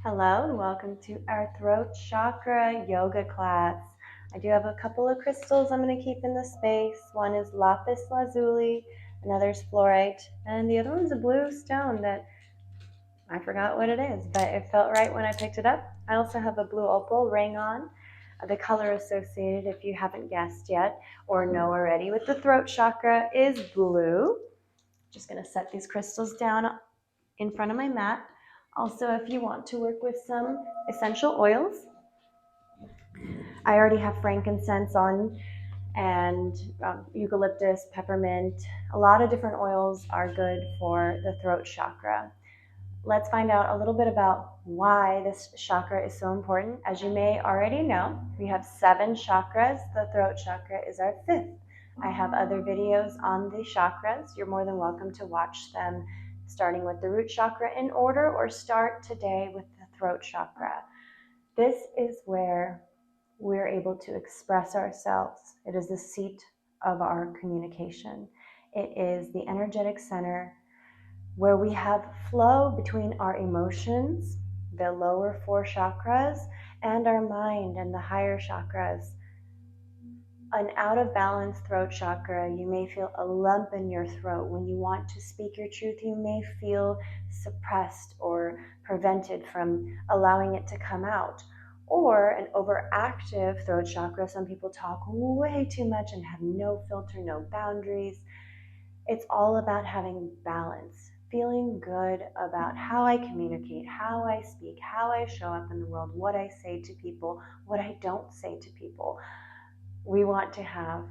Hello and welcome to our throat chakra yoga class. I do have a couple of crystals I'm going to keep in the space. One is lapis lazuli, another is fluorite, and the other one's a blue stone that I forgot what it is, but it felt right when I picked it up. I also have a blue opal ring on. The color associated, if you haven't guessed yet or know already, with the throat chakra is blue. Just going to set these crystals down in front of my mat. Also, if you want to work with some essential oils, I already have frankincense on and eucalyptus, peppermint. A lot of different oils are good for the throat chakra. Let's find out a little bit about why this chakra is so important. As you may already know, we have 7 chakras. The throat chakra is our 5th. I have other videos on the chakras. You're more than welcome to watch them, starting with the root chakra in order, or start today with the throat chakra. This is where we're able to express ourselves. It is the seat of our communication. It is the energetic center where we have flow between our emotions, the lower 4 chakras, and our mind and the higher chakras. An out of balance throat chakra, you may feel a lump in your throat. When you want to speak your truth, you may feel suppressed or prevented from allowing it to come out. Or an overactive throat chakra, some people talk way too much and have no filter, no boundaries. It's all about having balance, feeling good about how I communicate, how I speak, how I show up in the world, what I say to people, what I don't say to people. We want to have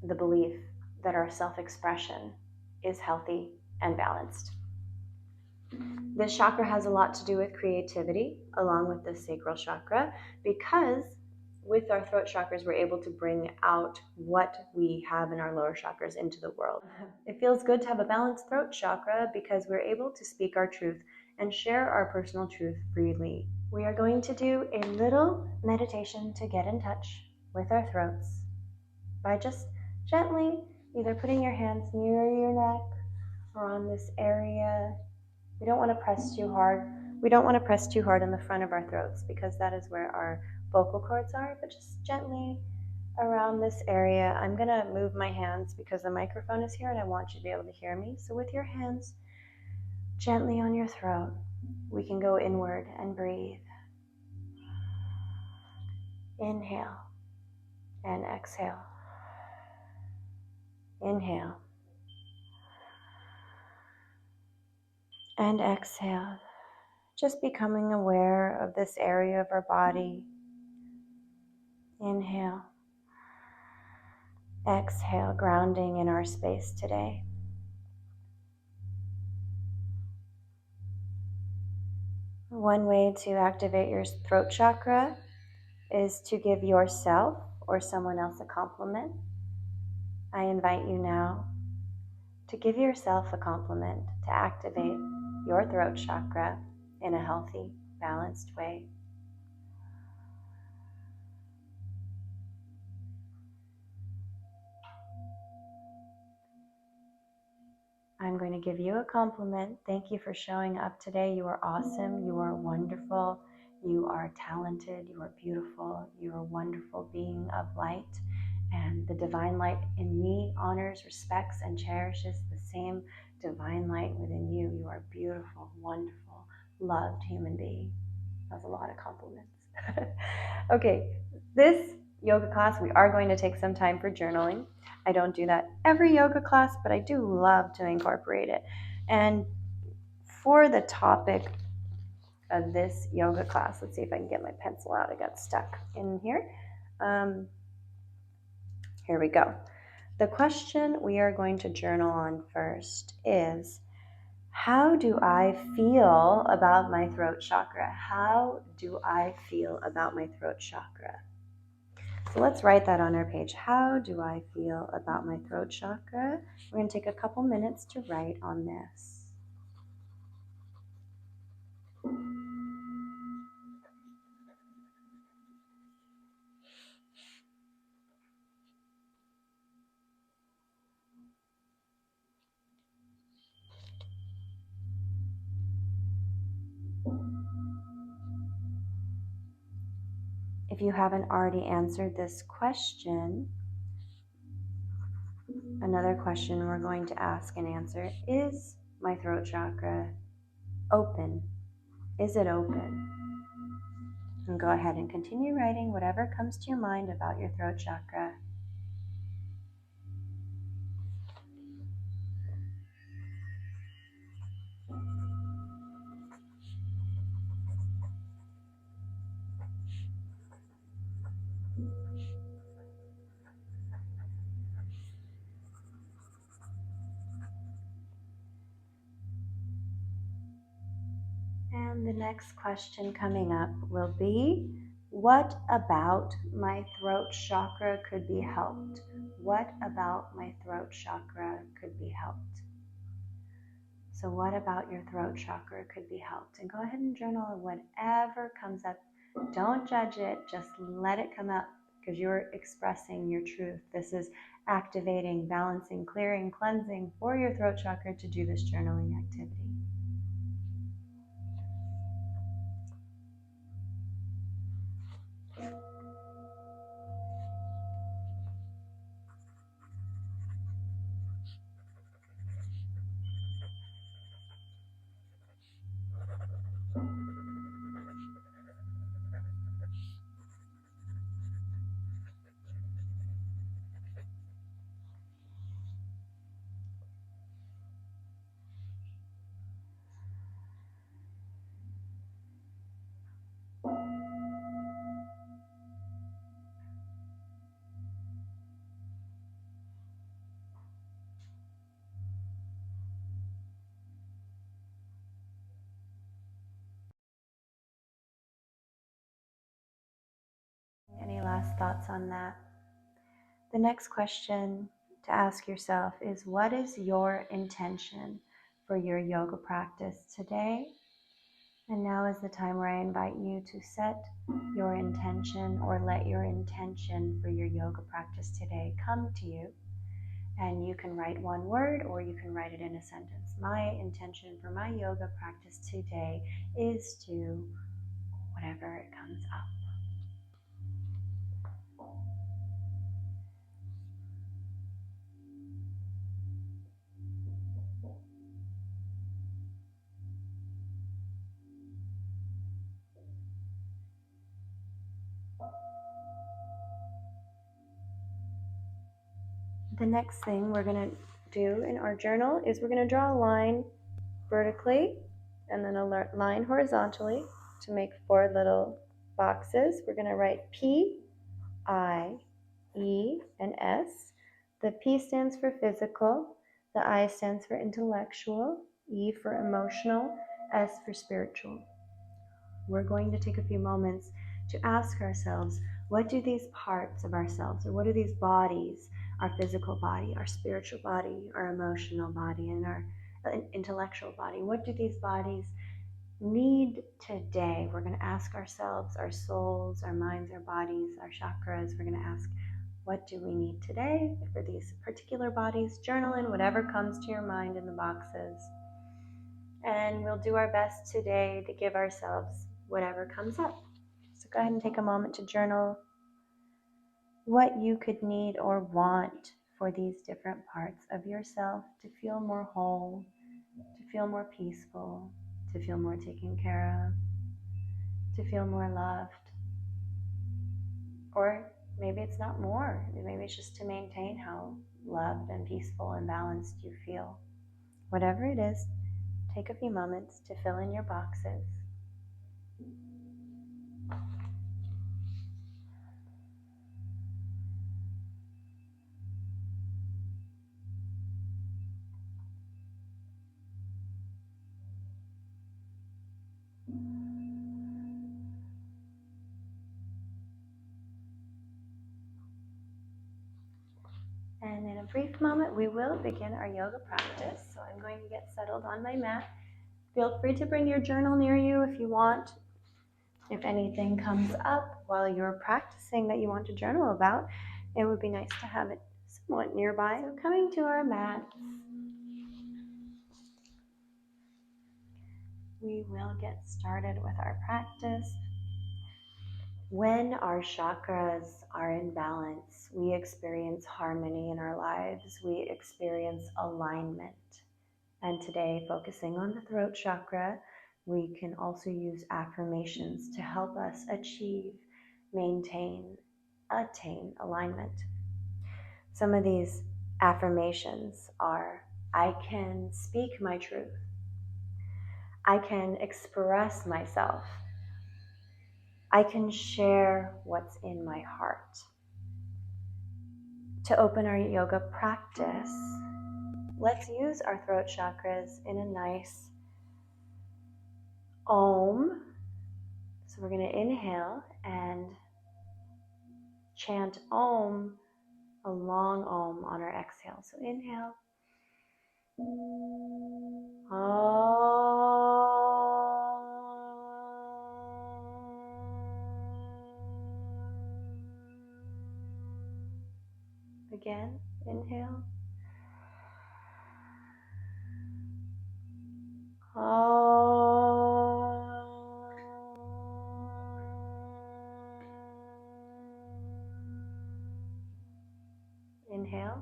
the belief that our self-expression is healthy and balanced. This chakra has a lot to do with creativity, along with the sacral chakra, because with our throat chakras, we're able to bring out what we have in our lower chakras into the world. It feels good to have a balanced throat chakra because we're able to speak our truth and share our personal truth freely. We are going to do a little meditation to get in touch with our throats by just gently either putting your hands near your neck or on this area. We don't want to press too hard. We don't want to press too hard in the front of our throats because that is where our vocal cords are, but just gently around this area. I'm going to move my hands because the microphone is here and I want you to be able to hear me. So with your hands gently on your throat, we can go inward and breathe. Inhale and exhale. Inhale and exhale. Just becoming aware of this area of our body. Inhale. Exhale, grounding in our space today. One way to activate your throat chakra is to give yourself or someone else a compliment. I invite you now to give yourself a compliment to activate your throat chakra in a healthy, balanced way. I'm going to give you a compliment. Thank you for showing up today. You are awesome. You are wonderful. You are talented. You are beautiful. You are a wonderful being of light. And the divine light in me honors, respects, and cherishes the same divine light within you. You are a beautiful, wonderful, loved human being. That's a lot of compliments. Okay, this yoga class, we are going to take some time for journaling. I don't do that every yoga class, but I do love to incorporate it. And for the topic of this yoga class, let's see if I can get my pencil out. I got stuck in here. Here we go. The question we are going to journal on first is, how do I feel about my throat chakra? How do I feel about my throat chakra? So let's write that on our page. How do I feel about my throat chakra? We're going to take a couple minutes to write on this. If you haven't already answered this question, another question we're going to ask and answer is my throat chakra open? Is it open? And go ahead and continue writing whatever comes to your mind about your throat chakra. And the next question coming up will be, what about my throat chakra could be helped? What about my throat chakra could be helped? So what about your throat chakra could be helped? And go ahead and journal whatever comes up. Don't judge it, just let it come up, because you're expressing your truth. This is activating, balancing, clearing, cleansing for your throat chakra to do this journaling activity. Any last thoughts on that? The next question to ask yourself is, what is your intention for your yoga practice today? And now is the time where I invite you to set your intention, or let your intention for your yoga practice today come to you. And you can write one word or you can write it in a sentence. My intention for my yoga practice today is to whatever it comes up. The next thing we're going to do in our journal is we're going to draw a line vertically and then a line horizontally to make 4 little boxes. We're going to write P, I, E, and S. The P stands for physical, the I stands for intellectual, E for emotional, S for spiritual. We're going to take a few moments to ask ourselves, what do these parts of ourselves, or what do these bodies, our physical body, our spiritual body, our emotional body, and our intellectual body, what do these bodies need today? We're going to ask ourselves, our souls, our minds, our bodies, our chakras. We're going to ask, what do we need today for these particular bodies? Journal in whatever comes to your mind in the boxes. And we'll do our best today to give ourselves whatever comes up. So go ahead and take a moment to journal what you could need or want for these different parts of yourself to feel more whole, to feel more peaceful, to feel more taken care of, to feel more loved. Or maybe it's not more, maybe it's just to maintain how loved and peaceful and balanced you feel. Whatever it is, take a few moments to fill in your boxes. And in a brief moment, we will begin our yoga practice. So I'm going to get settled on my mat. Feel free to bring your journal near you if you want. If anything comes up while you're practicing that you want to journal about, it would be nice to have it somewhat nearby. So coming to our mat, we will get started with our practice. When our chakras are in balance, we experience harmony in our lives, we experience alignment. And today, focusing on the throat chakra, we can also use affirmations to help us achieve, maintain, attain alignment. Some of these affirmations are: I can speak my truth. I can express myself. I can share what's in my heart. To open our yoga practice, let's use our throat chakras in a nice Om. So we're going to inhale and chant Om, a long Om on our exhale. So inhale. Again, inhale. Inhale.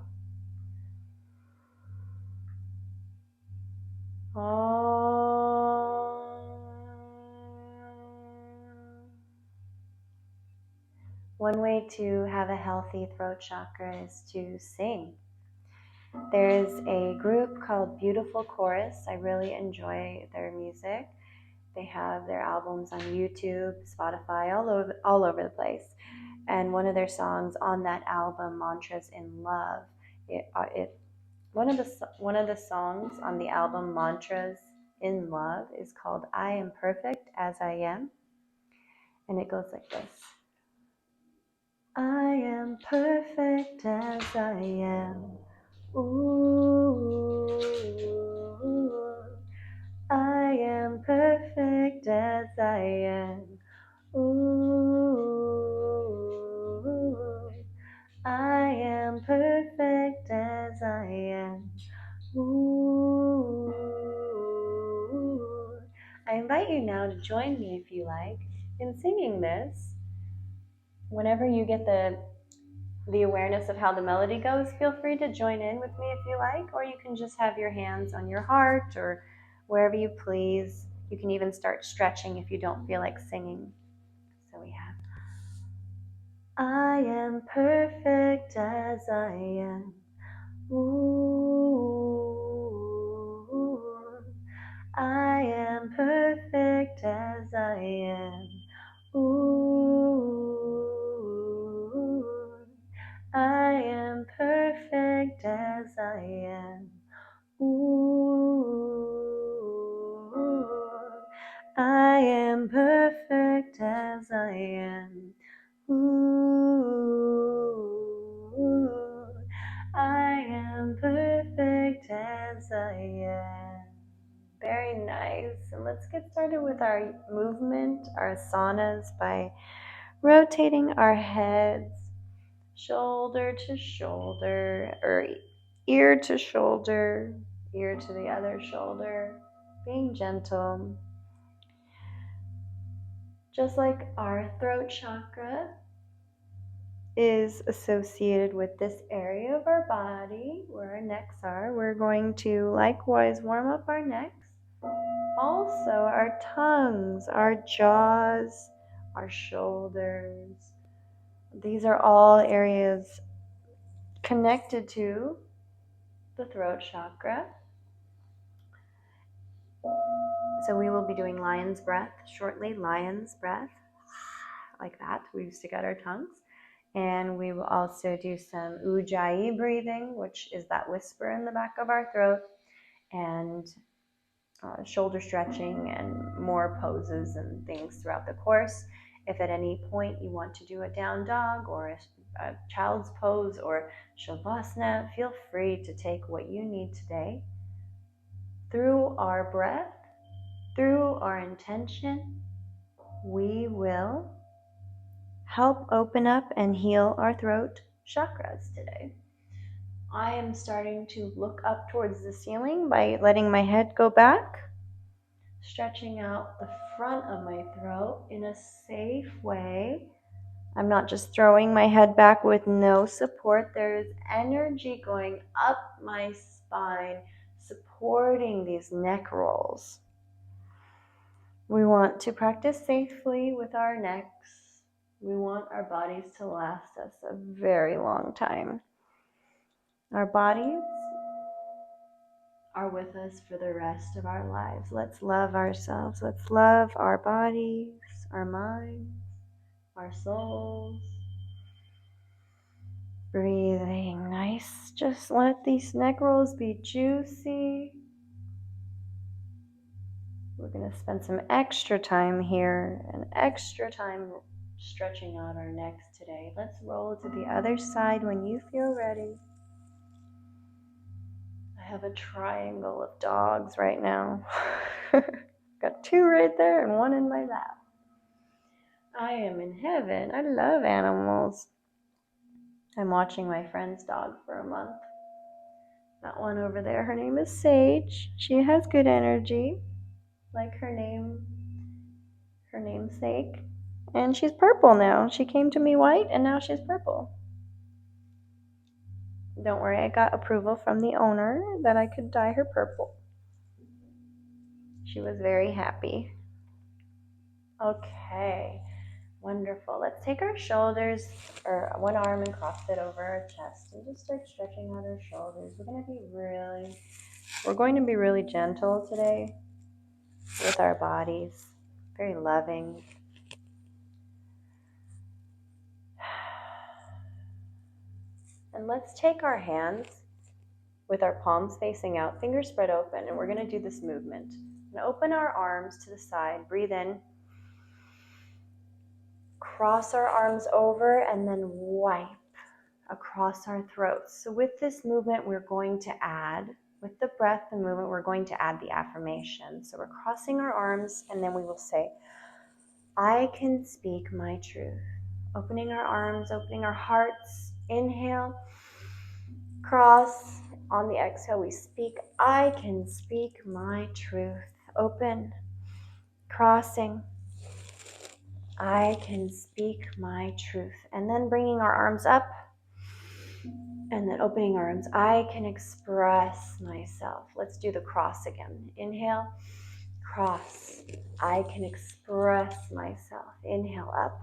One way to have a healthy throat chakra is to sing. There's a group called Beautiful Chorus. I really enjoy their music. They have their albums on YouTube, Spotify, all over the place. And one of their songs on that album, Mantras in Love, one of the songs on the album Mantras in Love is called I Am Perfect As I Am. And it goes like this. I am perfect as I am. Ooh, I am perfect as I am. Ooh, I am perfect as I am. Ooh. I invite you now to join me, if you like, in singing this. Whenever you get the awareness of how the melody goes, feel free to join in with me if you like, or you can just have your hands on your heart or wherever you please. You can even start stretching if you don't feel like singing. So we have, I am perfect as I am. Ooh, I am perfect as I am. Ooh, I am perfect as I am. Ooh, I am perfect as I am. Ooh, I am perfect as I am. Very nice. And let's get started with our movement, our asanas, by rotating our heads shoulder to shoulder, or ear to shoulder, ear to the other shoulder, being gentle. Just like our throat chakra is associated with this area of our body where our necks are, we're going to likewise warm up our necks. Also our tongues, our jaws, our shoulders. These are all areas connected to the throat chakra. So we will be doing lion's breath shortly, lion's breath, like that. We stick out our tongues. And we will also do some ujjayi breathing, which is that whisper in the back of our throat, and shoulder stretching and more poses and things throughout the course. If at any point you want to do a down dog or a child's pose or shavasana, feel free to take what you need today. Through our breath, through our intention, we will help open up and heal our throat chakras today. I am starting to look up towards the ceiling by letting my head go back, stretching out the front of my throat in a safe way, I'm not just throwing my head back with no support. There's energy going up my spine, supporting these neck rolls. We want to practice safely with our necks. We want our bodies to last us a very long time. Our bodies are with us for the rest of our lives. Let's love ourselves. Let's love our bodies, our minds, our souls. Breathing nice. Just let these neck rolls be juicy. We're going to spend some extra time here and extra time stretching out our necks today. Let's roll to the other side when you feel ready. I have a triangle of dogs right now. Got two right there and one in my lap. I am in heaven. I love animals. I'm watching my friend's dog for a month. That one over there, her name is Sage. She has good energy, like her namesake. And she's purple now. She came to me white and now she's purple. Don't worry, I got approval from the owner that I could dye her purple. She was very happy. Okay, wonderful. Let's take our shoulders, or one arm, and cross it over our chest and just start stretching out our shoulders. We're going to be really gentle today with our bodies, very loving. And let's take our hands with our palms facing out, fingers spread open, and we're going to do this movement. And open our arms to the side, breathe in, cross our arms over, and then wipe across our throats. So with this movement, we're going to add, with the breath and movement, we're going to add the affirmation. So we're crossing our arms, and then we will say, I can speak my truth. Opening our arms, opening our hearts. Inhale, cross. On the exhale, we speak, I can speak my truth. Open, crossing, I can speak my truth. And then bringing our arms up, and then opening our arms, I can express myself. Let's do the cross again. Inhale, cross, I can express myself. Inhale, up.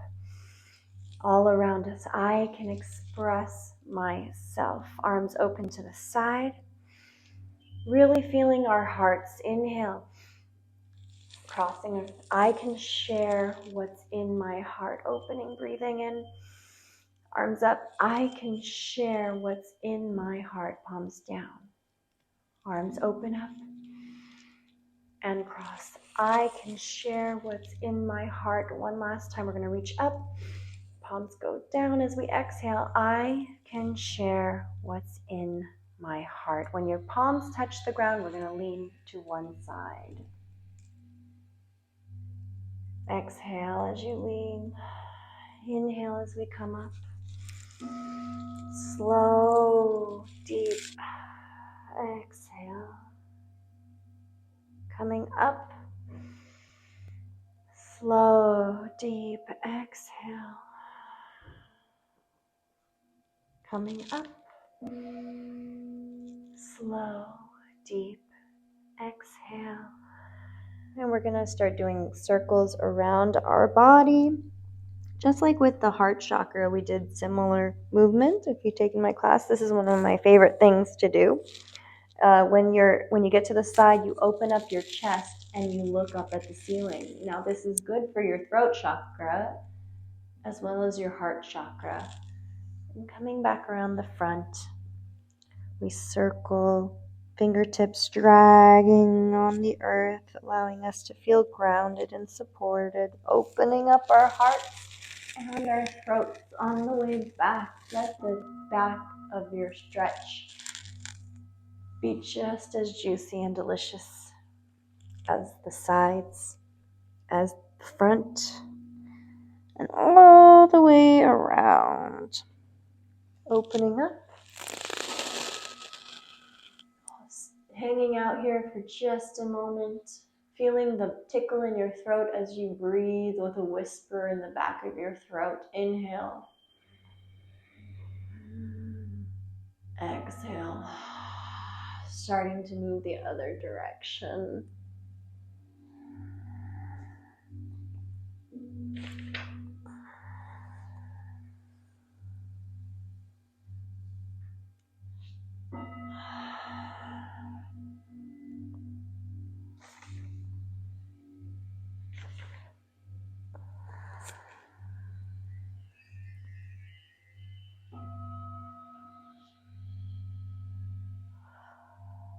All around us, I can express myself. Arms open to the side. Really feeling our hearts. Inhale, crossing. I can share what's in my heart. Opening, breathing in. Arms up. I can share what's in my heart. Palms down. Arms open up and cross. I can share what's in my heart. One last time. We're going to reach up. Palms go down as we exhale. I can share what's in my heart. When your palms touch the ground, we're going to lean to one side. Exhale as you lean. Inhale as we come up. Slow, deep exhale. Coming up. Slow, deep exhale. Coming up. Slow, deep exhale. And we're going to start doing circles around our body. Just like with the heart chakra, we did similar movement. If you've taken my class, this is one of my favorite things to do. When you get to the side, you open up your chest and you look up at the ceiling. Now, this is good for your throat chakra as well as your heart chakra. And coming back around the front, we circle, fingertips dragging on the earth, allowing us to feel grounded and supported, opening up our hearts and our throats on the way back. Let the back of your stretch be just as juicy and delicious as the sides, as the front, and all the way around. Opening up. Hanging out here for just a moment, Feeling the tickle in your throat as you breathe with a whisper in the back of your throat. Inhale. Exhale. Starting to move the other direction.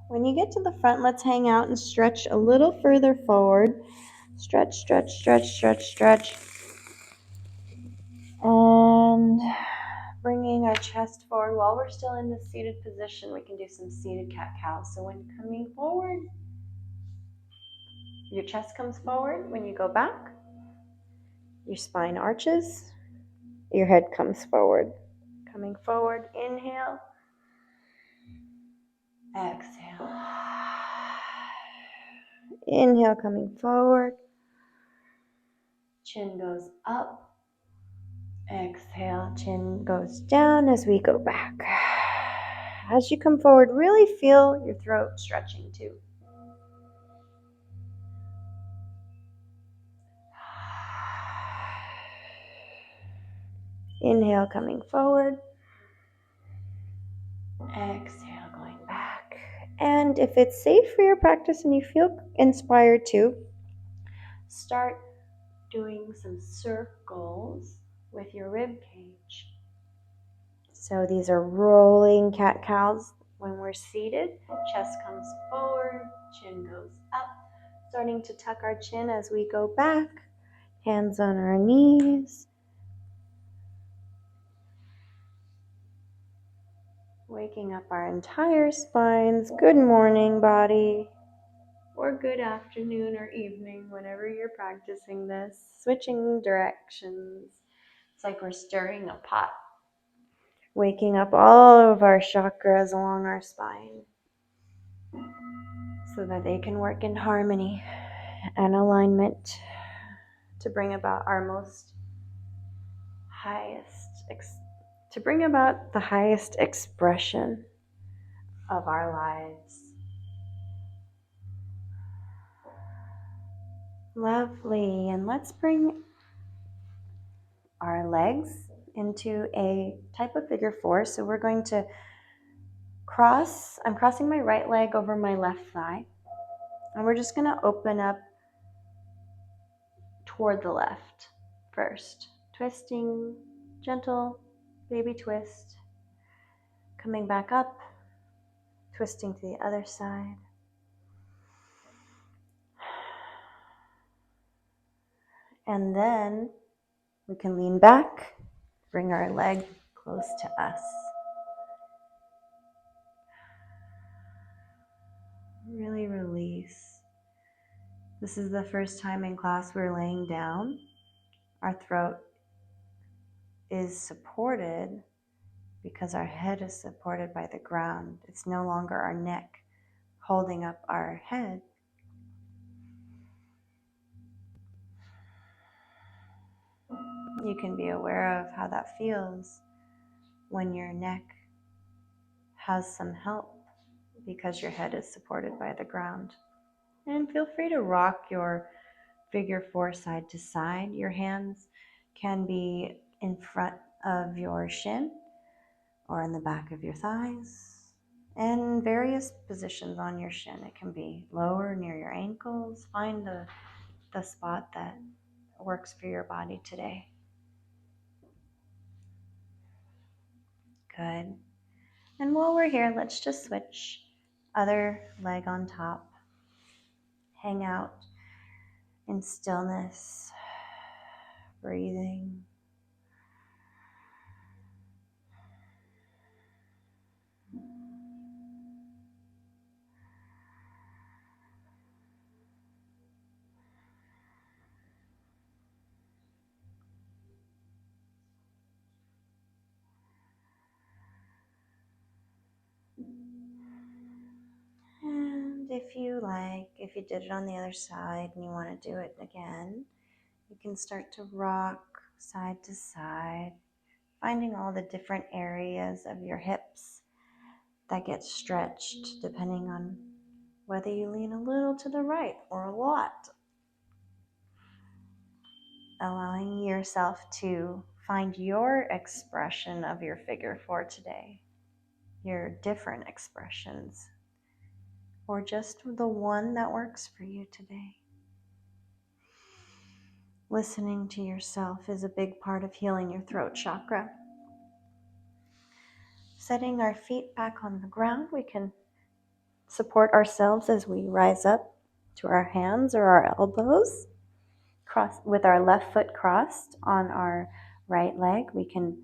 When you get to the front, let's hang out and stretch a little further forward. Stretch, stretch, stretch, stretch, stretch. And bringing our chest forward. While we're still in the seated position, we can do some seated cat-cow. So when coming forward, your chest comes forward. When you go back, your spine arches, your head comes forward. Coming forward, inhale. Exhale. Inhale, coming forward. Chin goes up. Exhale, chin goes down as we go back. As you come forward, really feel your throat stretching too. Inhale, coming forward. Exhale, going back. And if it's safe for your practice and you feel inspired to, start doing some circles with your rib cage. So these are rolling cat-cows. When we're seated, chest comes forward, chin goes up. Starting to tuck our chin as we go back. Hands on our knees. Waking up our entire spines. Good morning, body. Or good afternoon or evening, whenever you're practicing this. Switching directions. It's like we're stirring a pot. Waking up all of our chakras along our spine so that they can work in harmony and alignment to bring about our most to bring about the highest expression of our lives. Lovely. And let's bring our legs into a type of figure four. So we're going to I'm crossing my right leg over my left thigh. And we're just going to open up toward the left first. Twisting, gentle baby twist. Coming back up, twisting to the other side. And then we can lean back, bring our leg close to us. Really release. This is the first time in class we're laying down. Our throat is supported because our head is supported by the ground. It's no longer our neck holding up our head. You can be aware of how that feels when your neck has some help because your head is supported by the ground. And feel free to rock your figure four side to side. Your hands can be in front of your shin or in the back of your thighs, and various positions on your shin. It can be lower near your ankles. Find the spot that works for your body today. Good. And while we're here, let's just switch. Other leg on top. Hang out in stillness, breathing. And if you like, if you did it on the other side and you want to do it again, you can start to rock side to side, finding all the different areas of your hips that get stretched depending on whether you lean a little to the right or a lot. Allowing yourself to find your expression of your figure four today, your different expressions, or just the one that works for you today. Listening to yourself is a big part of healing your throat chakra. Setting our feet back on the ground, we can support ourselves as we rise up to our hands or our elbows. With our left foot crossed on our right leg, we can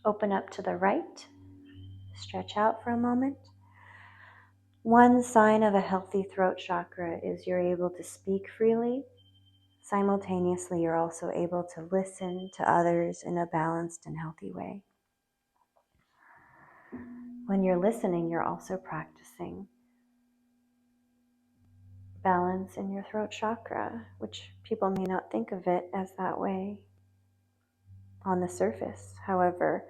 open up to the right, stretch out for a moment. One sign of a healthy throat chakra is you're able to speak freely. Simultaneously, you're also able to listen to others in a balanced and healthy way. When you're listening, you're also practicing balance in your throat chakra, which people may not think of it as that way on the surface. However,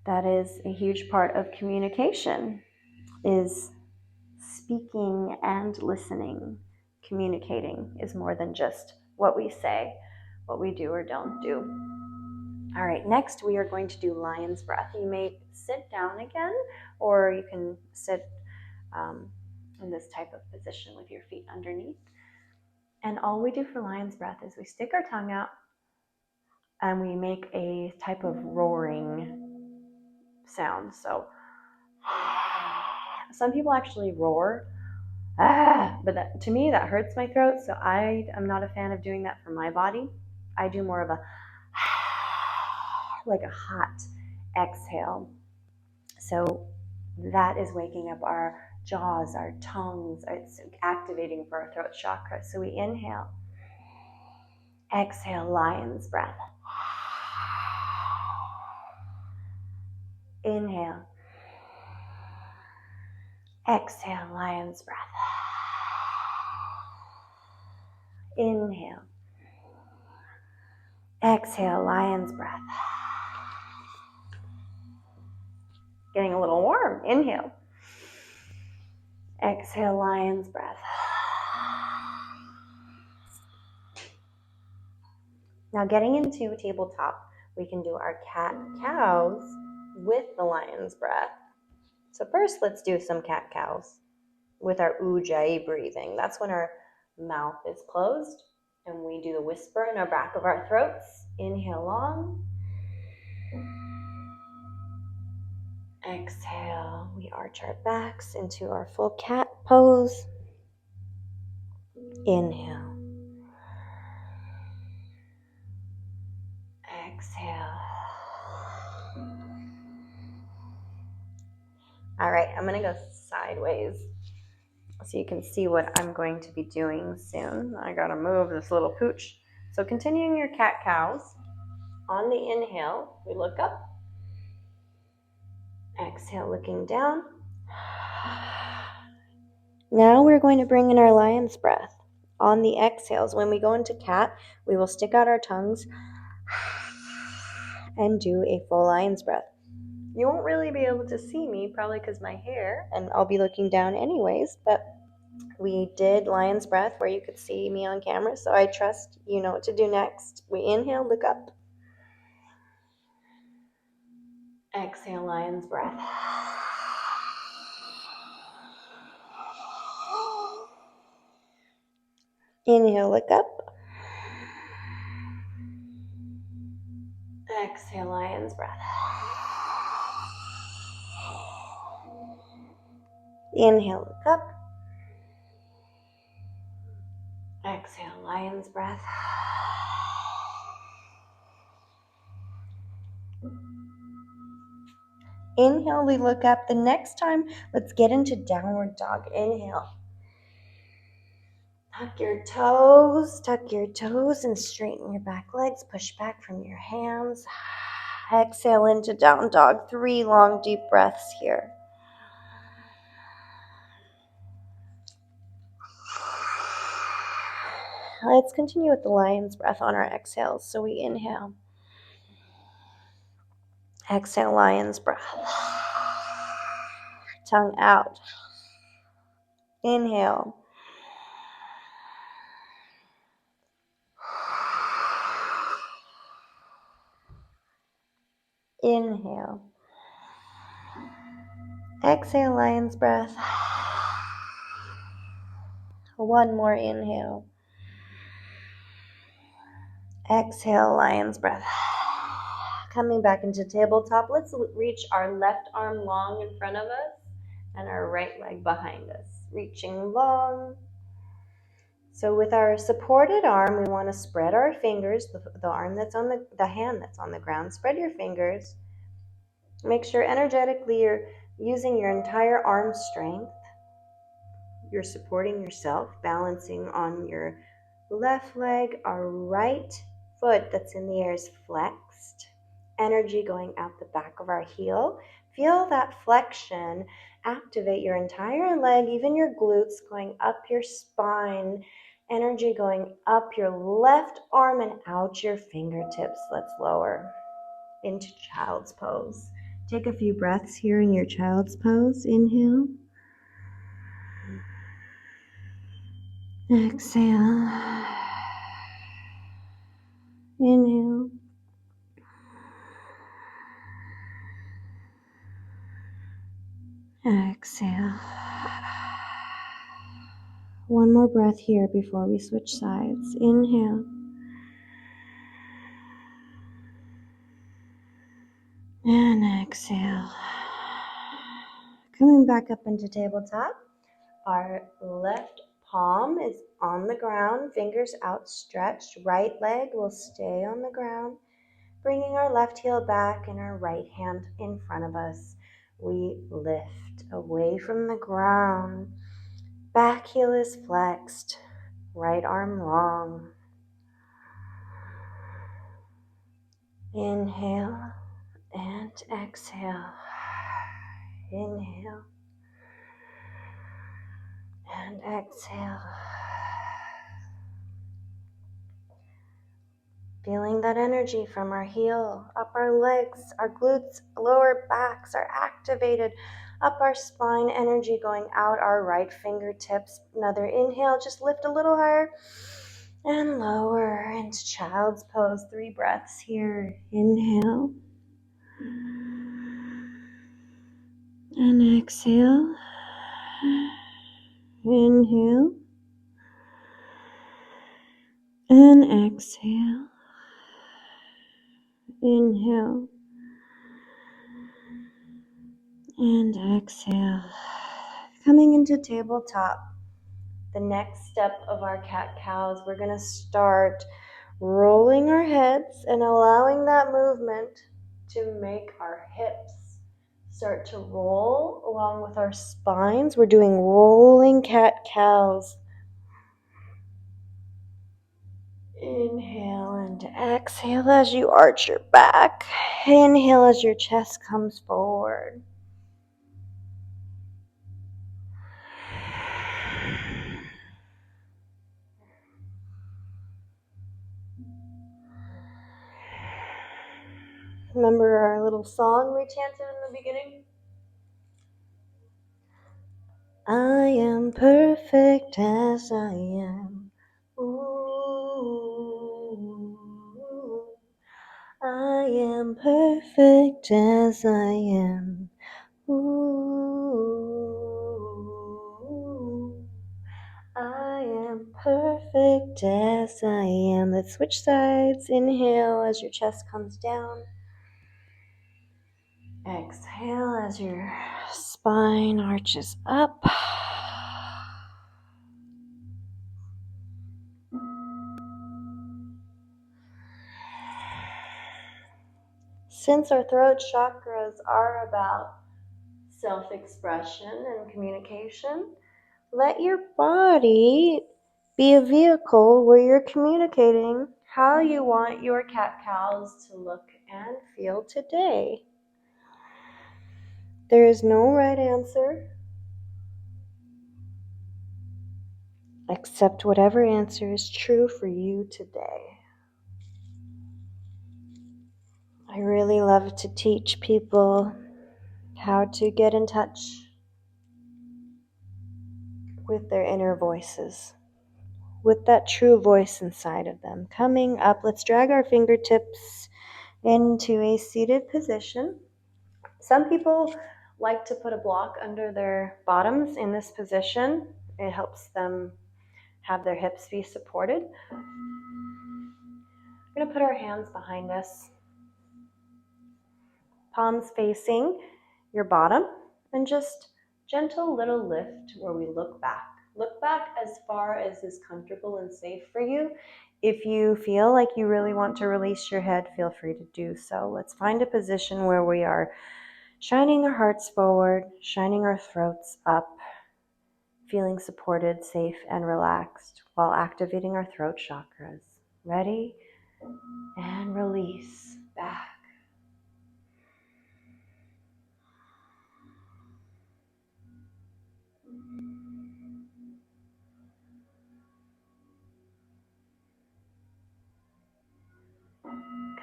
that is a huge part of communication, is speaking and listening. Communicating is more than just what we say, what we do or don't do. All right, next we are going to do lion's breath. You may sit down again, or you can sit in this type of position with your feet underneath. And all we do for lion's breath is we stick our tongue out and we make a type of roaring sound. So some people actually roar, but to me that hurts my throat, so I am not a fan of doing that for my body. I do more of a like a hot exhale. So that is waking up our jaws, our tongues. It's activating for our throat chakra. So we inhale, exhale, lion's breath. Inhale, exhale, lion's breath. Inhale, exhale, lion's breath. Getting a little warm. Inhale, exhale, lion's breath. Now getting into tabletop, we can do our cat-cows with the lion's breath. So first, let's do some cat-cows with our ujjayi breathing. That's when our mouth is closed and we do the whisper in our back of our throats. Inhale long. Exhale, we arch our backs into our full cat pose. Inhale. Exhale. All right, I'm going to go sideways so you can see what I'm going to be doing soon. I got to move this little pooch. So continuing your cat-cows, on the inhale, we look up. Exhale, looking down. Now we're going to bring in our lion's breath. On the exhales, when we go into cat, we will stick out our tongues and do a full lion's breath. You won't really be able to see me, probably because my hair, and I'll be looking down anyways, but we did lion's breath where you could see me on camera, so I trust you know what to do next. We inhale, look up. Exhale, lion's breath. Inhale, look up. Exhale, lion's breath. Inhale, look up. Exhale, lion's breath. Inhale, we look up. The next time, let's get into downward dog. Inhale. Tuck your toes and straighten your back legs. Push back from your hands. Exhale into down dog. 3 long deep breaths here. Let's continue with the lion's breath on our exhales. So we inhale. Exhale, lion's breath. Tongue out. Inhale. Inhale. Exhale, lion's breath. One more inhale. Exhale, lion's breath. Coming back into tabletop, let's reach our left arm long in front of us and our right leg behind us. Reaching long. So with our supported arm, we want to spread our fingers, the arm that's on the hand that's on the ground. Spread your fingers. Make sure energetically you're using your entire arm strength. You're supporting yourself, balancing on your left leg. Our right foot that's in the air is flexed. Energy going out the back of our heel. Feel that flexion activate your entire leg, even your glutes, going up your spine. Energy going up your left arm and out your fingertips. Let's lower into child's pose. Take a few breaths here in your child's pose. Inhale. Exhale. Inhale. Exhale. One more breath here before we switch sides. Inhale. And exhale. Coming back up into tabletop. Our left palm is on the ground, fingers outstretched. Right leg will stay on the ground. Bringing our left heel back and our right hand in front of us. We lift away from the ground. Back heel is flexed. Right arm long. Inhale and exhale. Inhale and exhale. Feeling that energy from our heel, up our legs, our glutes, lower backs are activated, up our spine, energy going out our right fingertips. Another inhale, just lift a little higher and lower into child's pose. 3 breaths here. Inhale and exhale. Inhale and exhale. Inhale and exhale. Coming into tabletop, the next step of our cat-cows, we're going to start rolling our heads and allowing that movement to make our hips start to roll along with our spines. We're doing rolling cat-cows. Inhale and exhale as you arch your back. Inhale as your chest comes forward. Remember our little song we chanted in the beginning? I am perfect as I am. Ooh. I am perfect as I am. Ooh. I am perfect as I am. Let's switch sides. Inhale as your chest comes down. Exhale as your spine arches up. Since our throat chakras are about self-expression and communication, let your body be a vehicle where you're communicating how you want your cat-cows to look and feel today. There is no right answer. Accept whatever answer is true for you today. I really love to teach people how to get in touch with their inner voices, with that true voice inside of them. Coming up, let's drag our fingertips into a seated position. Some people like to put a block under their bottoms in this position. It helps them have their hips be supported. We're going to put our hands behind us, palms facing your bottom, and just gentle little lift where we look back. Look back as far as is comfortable and safe for you. If you feel like you really want to release your head, feel free to do so. Let's find a position where we are shining our hearts forward, shining our throats up, feeling supported, safe, and relaxed while activating our throat chakras. Ready? And release back.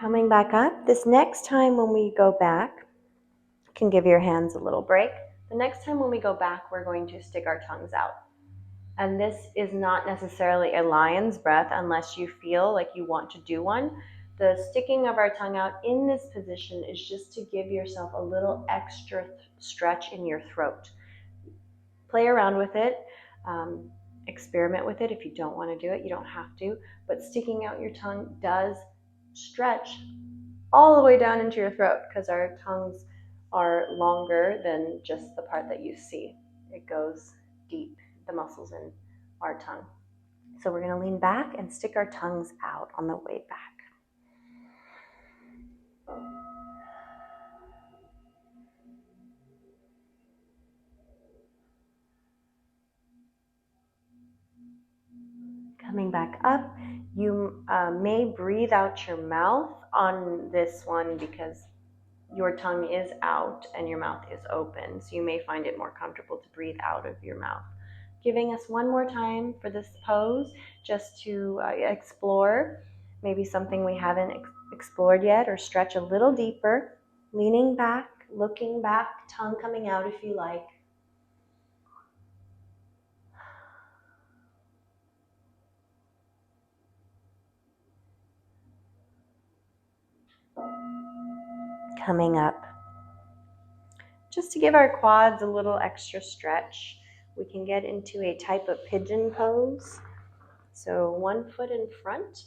Coming back up. This next time when we go back, you can give your hands a little break. The next time when we go back, we're going to stick our tongues out. And this is not necessarily a lion's breath unless you feel like you want to do one. The sticking of our tongue out in this position is just to give yourself a little extra stretch in your throat. Play around with it. Experiment with it. If you don't want to do it, you don't have to. But sticking out your tongue does stretch all the way down into your throat because our tongues are longer than just the part that you see. It goes deep, the muscles in our tongue. So we're going to lean back and stick our tongues out on the way back. Coming back up, you may breathe out your mouth on this one because your tongue is out and your mouth is open. So you may find it more comfortable to breathe out of your mouth. Giving us one more time for this pose just to explore maybe something we haven't explored yet, or stretch a little deeper. Leaning back, looking back, tongue coming out if you like. Coming up. Just to give our quads a little extra stretch, we can get into a type of pigeon pose. So 1 foot in front.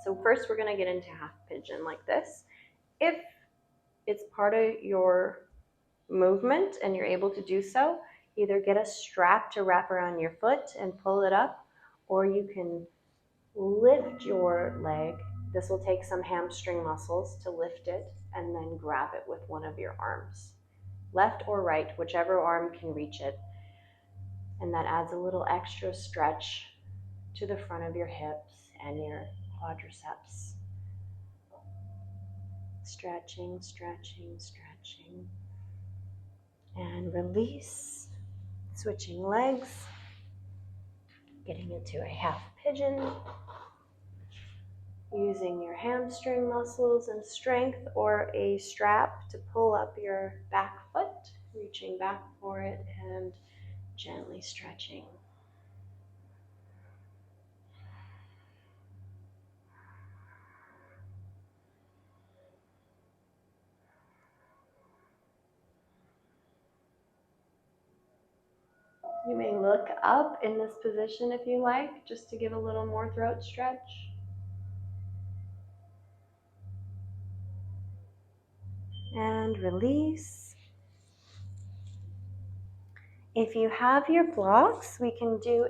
So first we're going to get into half pigeon like this. If it's part of your movement and you're able to do so, either get a strap to wrap around your foot and pull it up, or you can lift your leg. This will take some hamstring muscles to lift it, and then grab it with one of your arms. Left or right, whichever arm can reach it. And that adds a little extra stretch to the front of your hips and your quadriceps. Stretching, stretching, stretching. And release. Switching legs. Getting into a half pigeon. Using your hamstring muscles and strength, or a strap to pull up your back foot. Reaching back for it and gently stretching. You may look up in this position if you like, just to give a little more throat stretch. And release. If you have your blocks, we can do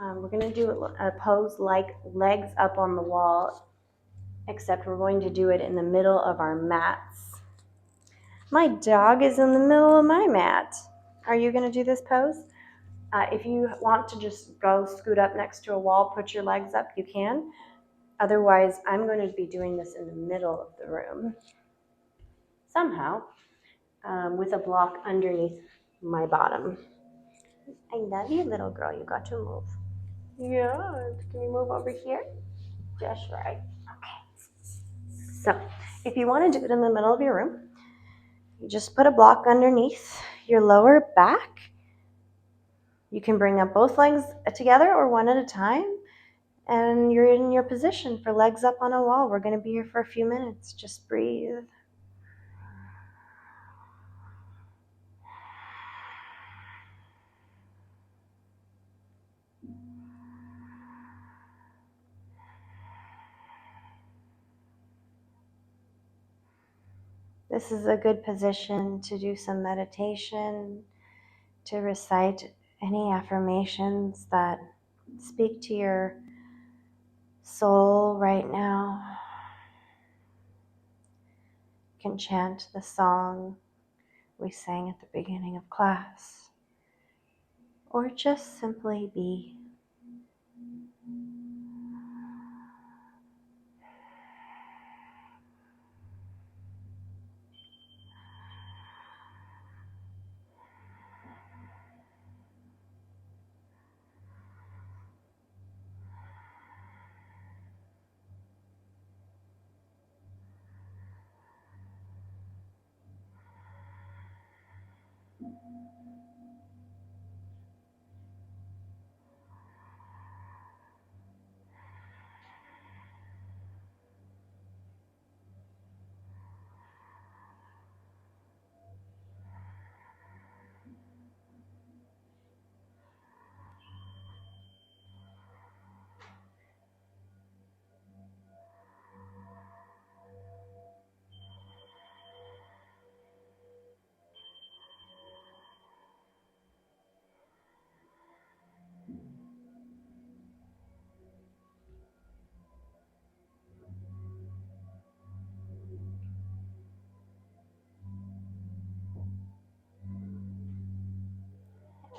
we're going to do a pose like legs up on the wall, except we're going to do it in the middle of our mats. My dog is in the middle of my mat. Are you going to do this pose? If you want to just go scoot up next to a wall, put your legs up, you can. Otherwise, I'm going to be doing this in the middle of the room. Somehow, with a block underneath my bottom. I love you, little girl. You got to move. Yeah. Can you move over here? Just right. Okay. So, if you want to do it in the middle of your room, you just put a block underneath your lower back. You can bring up both legs together or one at a time. And you're in your position for legs up on a wall. We're going to be here for a few minutes. Just breathe. This is a good position to do some meditation, to recite any affirmations that speak to your soul right now. You can chant the song we sang at the beginning of class, or just simply be.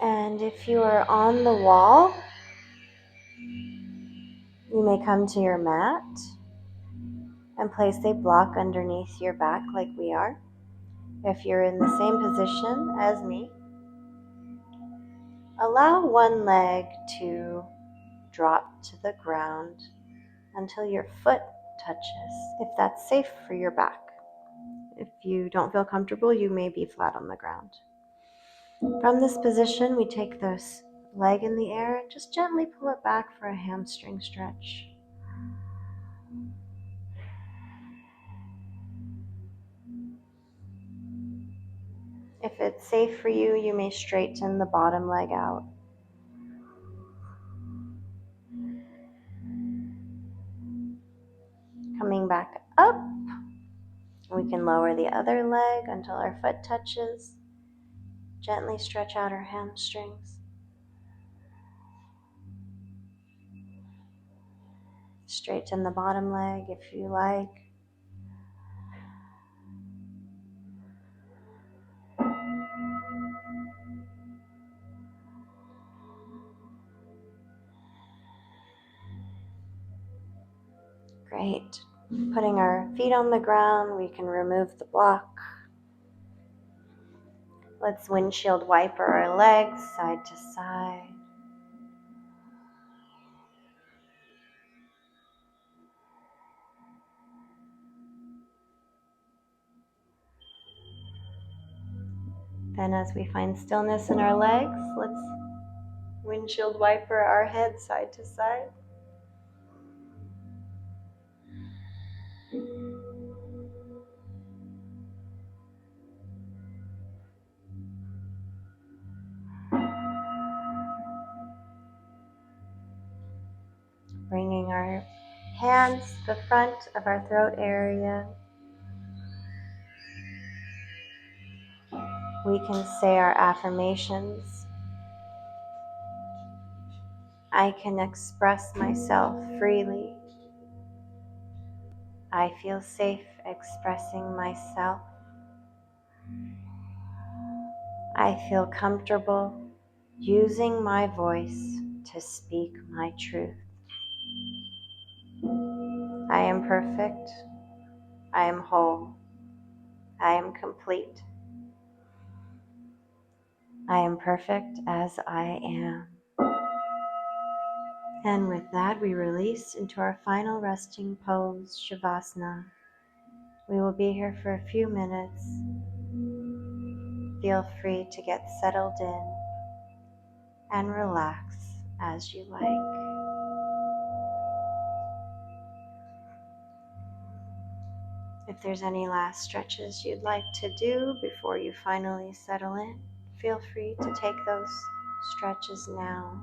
And if you are on the wall, you may come to your mat and place a block underneath your back like we are. If you're in the same position as me, allow one leg to drop to the ground until your foot touches, if that's safe for your back. If you don't feel comfortable, you may be flat on the ground. From this position, we take this leg in the air and just gently pull it back for a hamstring stretch. If it's safe for you, you may straighten the bottom leg out. Coming back up, we can lower the other leg until our foot touches. Gently stretch out our hamstrings. Straighten the bottom leg if you like. Great. Putting our feet on the ground, we can remove the block. Let's windshield wiper our legs side to side. Then as we find stillness in our legs, let's windshield wiper our head side to side. Bringing our hands to the front of our throat area. We can say our affirmations. I can express myself freely. I feel safe expressing myself. I feel comfortable using my voice to speak my truth. I am perfect. I am whole. I am complete. I am perfect as I am. And with that, we release into our final resting pose, Shavasana. We will be here for a few minutes. Feel free to get settled in and relax as you like. If there's any last stretches you'd like to do before you finally settle in, feel free to take those stretches now.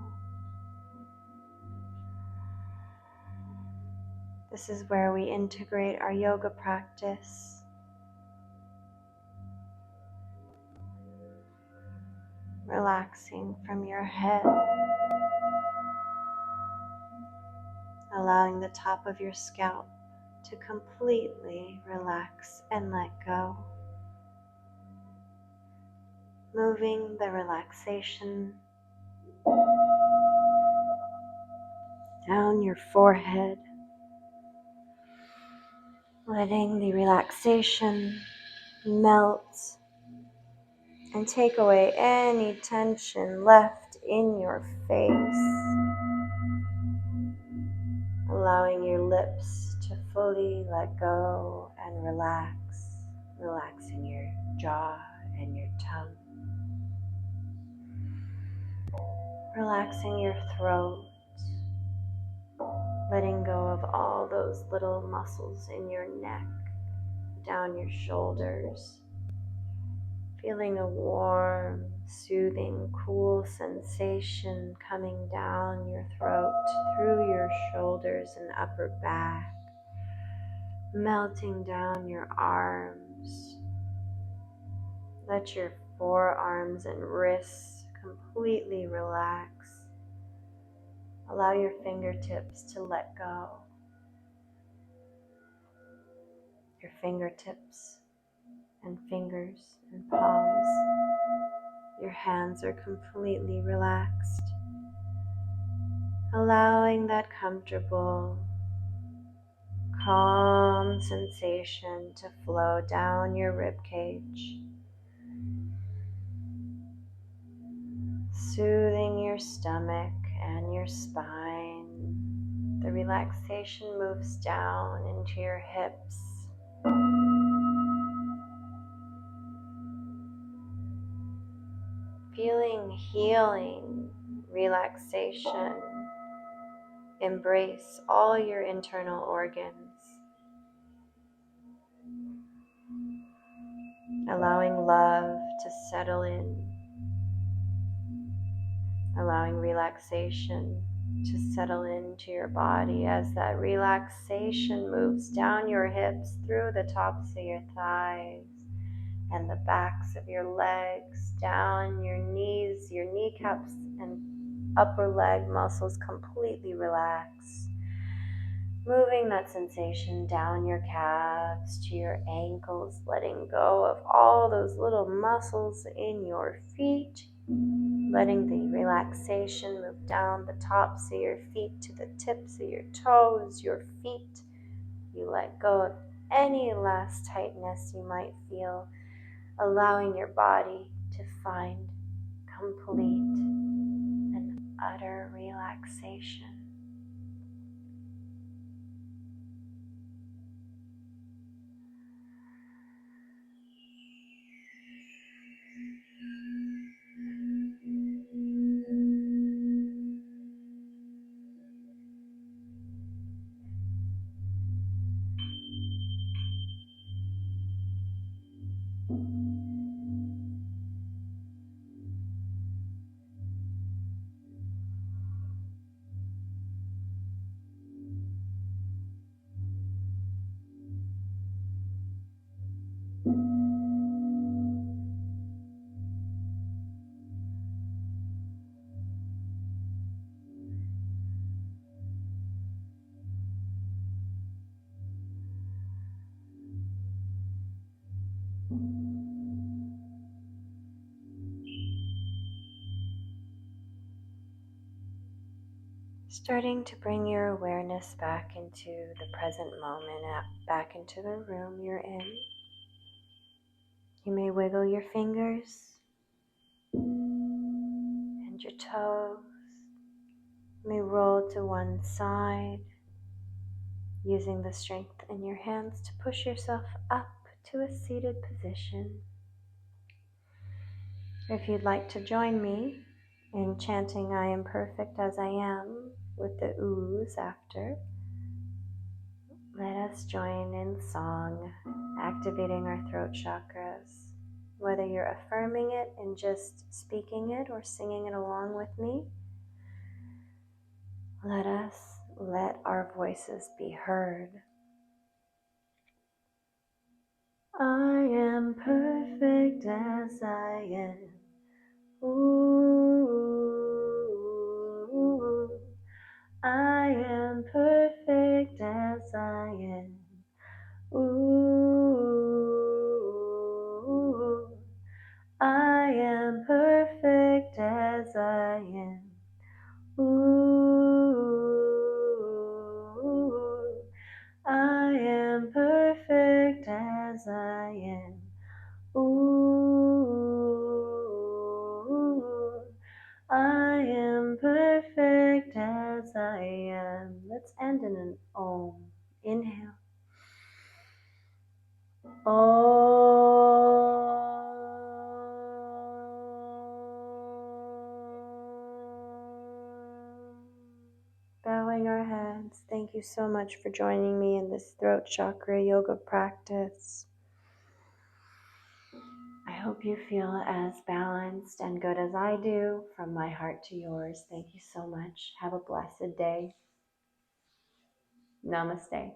This is where we integrate our yoga practice, relaxing from your head, allowing the top of your scalp to completely relax and let go. Moving the relaxation down your forehead, letting the relaxation melt and take away any tension left in your face, allowing your lips to fully let go and relax, relaxing your jaw and your tongue, relaxing your throat, letting go of all those little muscles in your neck, down your shoulders, feeling a warm, soothing, cool sensation coming down your throat, through your shoulders and upper back, melting down your arms. Let your forearms and wrists completely relax. Allow your fingertips to let go. Your fingertips and fingers and palms. Your hands are completely relaxed, allowing that comfortable, calm sensation to flow down your rib cage, soothing your stomach and your spine. The relaxation moves down into your hips, feeling healing, relaxation. Embrace all your internal organs, allowing love to settle in, allowing relaxation to settle into your body as that relaxation moves down your hips, through the tops of your thighs and the backs of your legs, down your knees, your kneecaps and upper leg muscles completely relax. Moving that sensation down your calves to your ankles, letting go of all those little muscles in your feet, letting the relaxation move down the tops of your feet to the tips of your toes, your feet. You let go of any last tightness you might feel, allowing your body to find complete and utter relaxation. Starting to bring your awareness back into the present moment, back into the room you're in. You may wiggle your fingers, and your toes. You may roll to one side, using the strength in your hands to push yourself up to a seated position. If you'd like to join me in chanting I am perfect as I am with the oohs after, let us join in song, activating our throat chakras. Whether you're affirming it and just speaking it or singing it along with me, let our voices be heard. I am perfect as I am. Ooh, I am perfect as I am. Ooh, I am perfect as I am. Ooh, I am perfect as I am. Ooh, I am perfect as I am. Let's end in an Om. Inhale. Bowing our heads. Thank you so much for joining me in this throat chakra yoga practice. I hope you feel as balanced and good as I do, from my heart to yours. Thank you so much. Have a blessed day. Namaste.